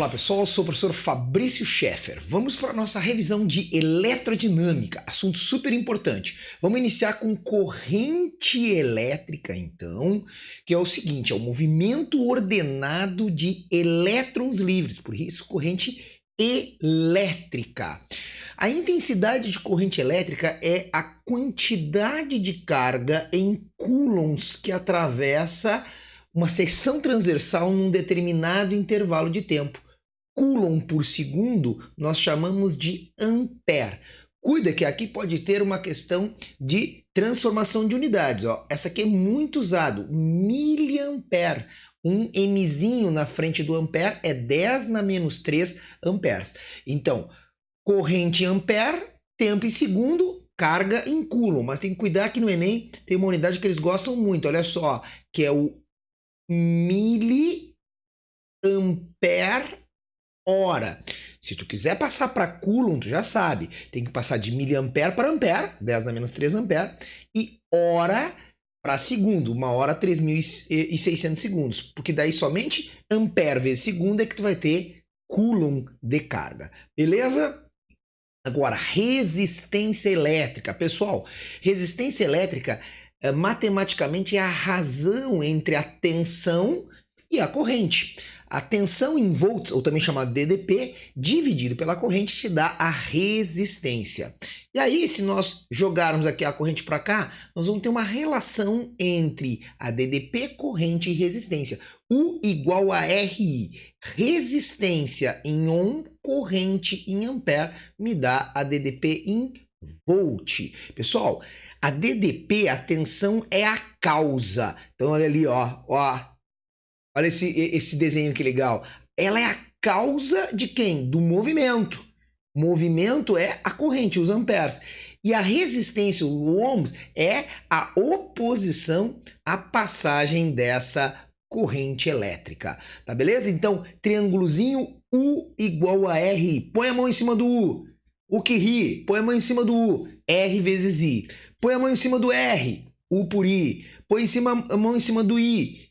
Olá pessoal, eu sou o professor Fabrício Scheffer. Vamos para a nossa revisão de eletrodinâmica, assunto super importante. Vamos iniciar com corrente elétrica então, que é o seguinte, é o movimento ordenado de elétrons livres, por isso corrente elétrica. A intensidade de corrente elétrica é a quantidade de carga em coulombs que atravessa uma seção transversal num determinado intervalo de tempo. Coulomb por segundo nós chamamos de ampere. Cuida que aqui pode ter uma questão de transformação de unidades. Ó. Essa aqui é muito usado, miliampere. Um Mzinho na frente do ampere é 10 na menos 3 amperes. Então, corrente em ampere, tempo em segundo, carga em coulomb. Mas tem que cuidar que no Enem tem uma unidade que eles gostam muito, olha só, que é o miliampere hora. Se tu quiser passar para coulomb, tu já sabe, tem que passar de miliampere para ampere, 10 na menos 3 ampere, e hora para segundo, 1 hora 3.600 segundos, porque daí somente ampere vezes segundo é que tu vai ter coulomb de carga, beleza? Agora, resistência elétrica. Pessoal, resistência elétrica matematicamente é a razão entre a tensão e a corrente. A tensão em volts, ou também chamada DDP, dividido pela corrente, te dá a resistência. E aí, se nós jogarmos aqui a corrente para cá, nós vamos ter uma relação entre a DDP, corrente e resistência. U igual a RI. Resistência em ohm, corrente em ampere, me dá a DDP em volt. Pessoal, a DDP, a tensão, é a causa. Então, olha ali, ó. Olha esse desenho que legal. Ela é a causa de quem? Do movimento. O movimento é a corrente, os amperes. E a resistência, o ohms, é a oposição à passagem dessa corrente elétrica. Tá beleza? Então, triângulozinho U igual a RI. Põe a mão em cima do U. U que ri. Põe a mão em cima do U. R vezes I. Põe a mão em cima do R. U por I. Põe a mão em cima do I.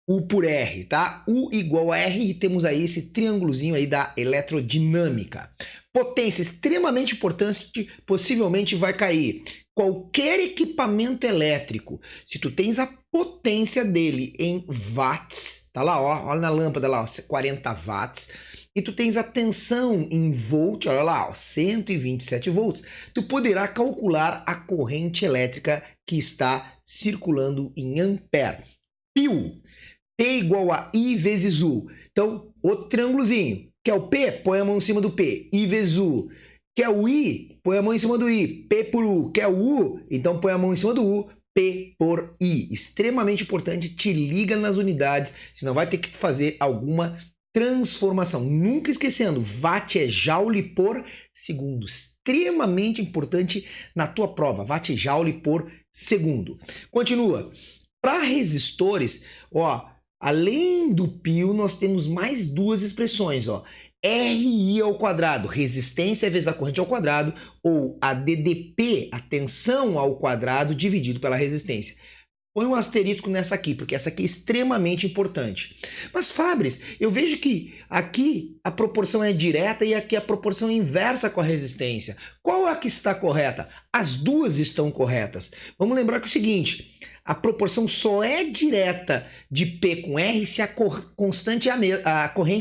U por R, tá? U igual a R e temos aí esse triângulozinho aí da eletrodinâmica. Potência extremamente importante, possivelmente vai cair. Qualquer equipamento elétrico, se tu tens a potência dele em watts, tá lá, ó, olha na lâmpada lá, ó, 40 watts, e tu tens a tensão em volt, olha lá, ó, 127 volts, tu poderá calcular a corrente elétrica que está circulando em ampere. Pio. P igual a I vezes U. Então, outro triângulozinho. Quer o P? Põe a mão em cima do P. I vezes U. Quer o I? Põe a mão em cima do I. P por U. Quer o U? Então põe a mão em cima do U. P por I. Extremamente importante. Te liga nas unidades. Senão vai ter que fazer alguma transformação. Nunca esquecendo, watt é joule por segundo. Extremamente importante na tua prova. Watt é joule por segundo. Continua. Para resistores, ó, além do π, nós temos mais duas expressões, ó. RI ao quadrado, resistência vezes a corrente ao quadrado, ou a DDP, a tensão ao quadrado, dividido pela resistência. Põe um asterisco nessa aqui, porque essa aqui é extremamente importante. Mas, Fabris, eu vejo que aqui a proporção é direta e aqui a proporção é inversa com a resistência. Qual é a que está correta? As duas estão corretas. Vamos lembrar que é o seguinte, a proporção só é direta de P com R se a corrente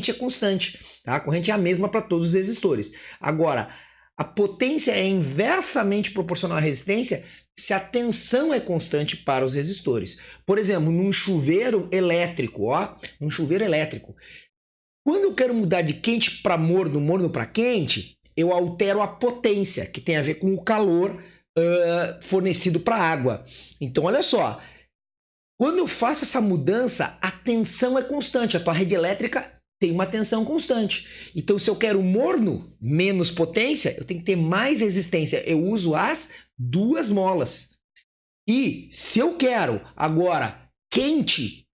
é constante. Tá? A corrente é a mesma para todos os resistores. Agora, a potência é inversamente proporcional à resistência se a tensão é constante para os resistores. Por exemplo, num chuveiro elétrico, ó, num chuveiro elétrico, quando eu quero mudar de quente para morno, morno para quente, eu altero a potência, que tem a ver com o calor fornecido para a água. Então, olha só, quando eu faço essa mudança, a tensão é constante, a tua rede elétrica tem uma tensão constante. Então, se eu quero morno, menos potência, eu tenho que ter mais resistência. Eu uso as duas molas. E se eu quero agora quente,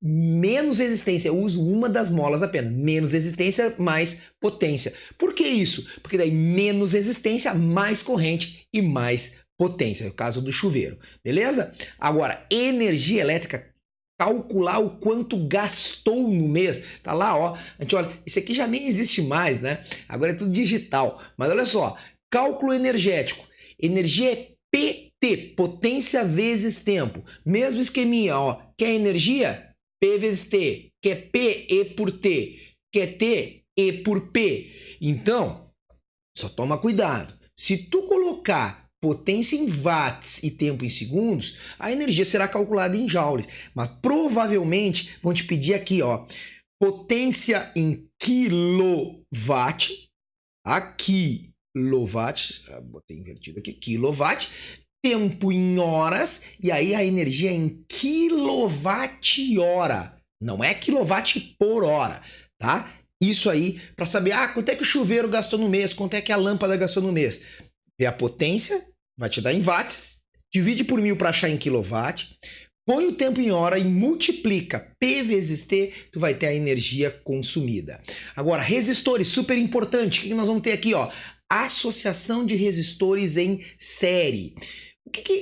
menos resistência, eu uso uma das molas apenas. Menos resistência, mais potência. Por que isso? Porque daí menos resistência, mais corrente e mais potência. É o caso do chuveiro. Beleza? Agora, energia elétrica calcular o quanto gastou no mês. Tá lá, ó. A gente olha, isso aqui já nem existe mais, né? Agora é tudo digital. Mas olha só, cálculo energético. Energia é PT, potência vezes tempo. Mesmo esqueminha, ó. Quer energia? P vezes T. Quer P, E por T. Quer T, E por P. Então, só toma cuidado. Se tu colocar potência em watts e tempo em segundos, a energia será calculada em joules. Mas provavelmente vão te pedir aqui, ó, potência em quilowatt, quilowatt, botei invertido aqui, quilowatt, tempo em horas, e aí a energia em quilowatt-hora, não é quilowatt por hora, tá? Isso aí, para saber, quanto é que o chuveiro gastou no mês, quanto é que a lâmpada gastou no mês. Vê a potência, vai te dar em watts, divide por 1000 para achar em quilowatt, põe o tempo em hora e multiplica P vezes T, tu vai ter a energia consumida. Agora, resistores, super importante, o que nós vamos ter aqui, ó? Associação de resistores em série.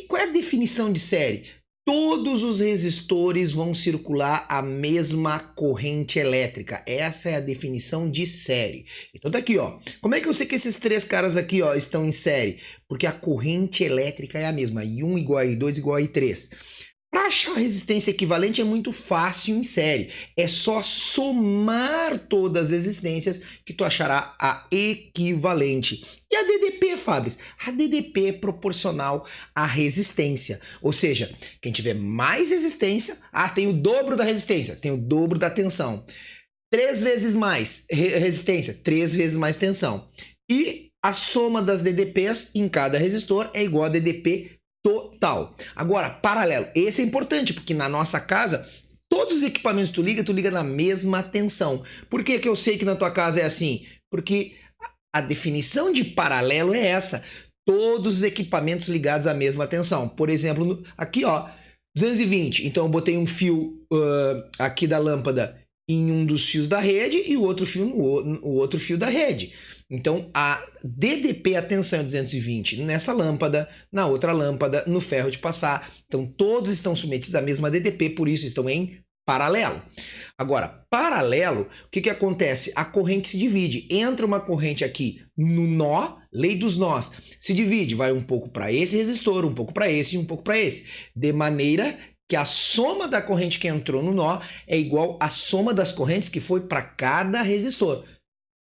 Qual é a definição de série? Todos os resistores vão circular a mesma corrente elétrica. Essa é a definição de série. Então tá aqui, ó. Como é que eu sei que esses três caras aqui, ó, estão em série? Porque a corrente elétrica é a mesma. I1 igual a I2 igual a I3. Para achar a resistência equivalente é muito fácil em série. É só somar todas as resistências que tu achará a equivalente. E a DDP, Fabris? A DDP é proporcional à resistência. Ou seja, quem tiver mais resistência, tem o dobro da resistência, tem o dobro da tensão. 3 vezes mais resistência, 3 vezes mais tensão. E a soma das DDPs em cada resistor é igual a DDP total. Agora, paralelo. Esse é importante, porque na nossa casa, todos os equipamentos que tu liga na mesma tensão. Por que que eu sei que na tua casa é assim? Porque a definição de paralelo é essa. Todos os equipamentos ligados à mesma tensão. Por exemplo, aqui, ó, 220. Então, eu botei um fio aqui da lâmpada em um dos fios da rede e o outro fio no outro fio da rede. Então, a DDP, a tensão é 220 nessa lâmpada, na outra lâmpada, no ferro de passar. Então, todos estão submetidos à mesma DDP, por isso estão em paralelo. Agora, paralelo, o que acontece? A corrente se divide. Entra uma corrente aqui no nó, lei dos nós. Se divide, vai um pouco para esse resistor, um pouco para esse e um pouco para esse. De maneira que a soma da corrente que entrou no nó é igual à soma das correntes que foi para cada resistor.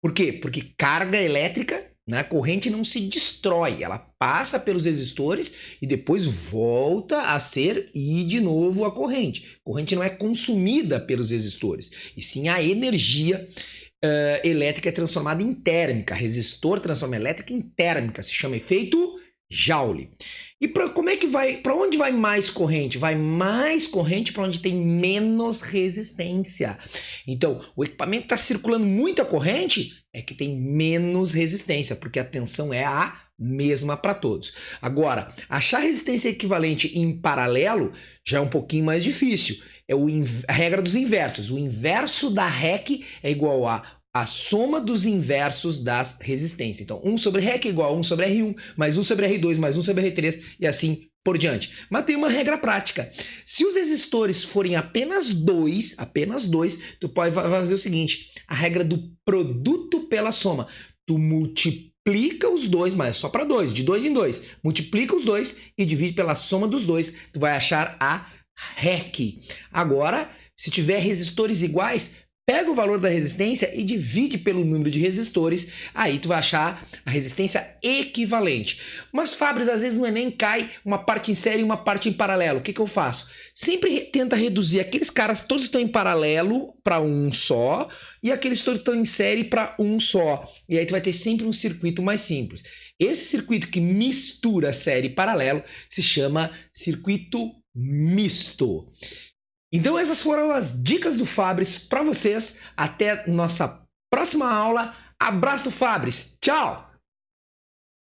Por quê? Porque carga elétrica, né, a corrente não se destrói, ela passa pelos resistores e depois volta a ser de novo a corrente. A corrente não é consumida pelos resistores, e sim a energia elétrica é transformada em térmica. Resistor transforma elétrica em térmica, se chama efeito Joule. E para onde vai mais corrente? Vai mais corrente para onde tem menos resistência. Então, o equipamento está circulando muita corrente, é que tem menos resistência, porque a tensão é a mesma para todos. Agora, achar resistência equivalente em paralelo já é um pouquinho mais difícil. É a regra dos inversos. O inverso da REC é igual a soma dos inversos das resistências. Então, 1 sobre REC é igual a 1 sobre R1, mais 1 sobre R2, mais 1 sobre R3 e assim por diante. Mas tem uma regra prática. Se os resistores forem apenas dois, tu pode fazer o seguinte, a regra do produto pela soma. Tu multiplica os dois, mas só para dois, de 2 em 2. Multiplica os dois e divide pela soma dos dois. Tu vai achar a REC. Agora, se tiver resistores iguais, pega o valor da resistência e divide pelo número de resistores, aí tu vai achar a resistência equivalente. Mas, Fabris, às vezes no Enem cai uma parte em série e uma parte em paralelo. O que eu faço? Sempre tenta reduzir aqueles caras, todos estão em paralelo para um só, e aqueles todos estão em série para um só. E aí tu vai ter sempre um circuito mais simples. Esse circuito que mistura série e paralelo se chama circuito misto. Então essas foram as dicas do Fabris para vocês. Até nossa próxima aula. Abraço, Fabris. Tchau!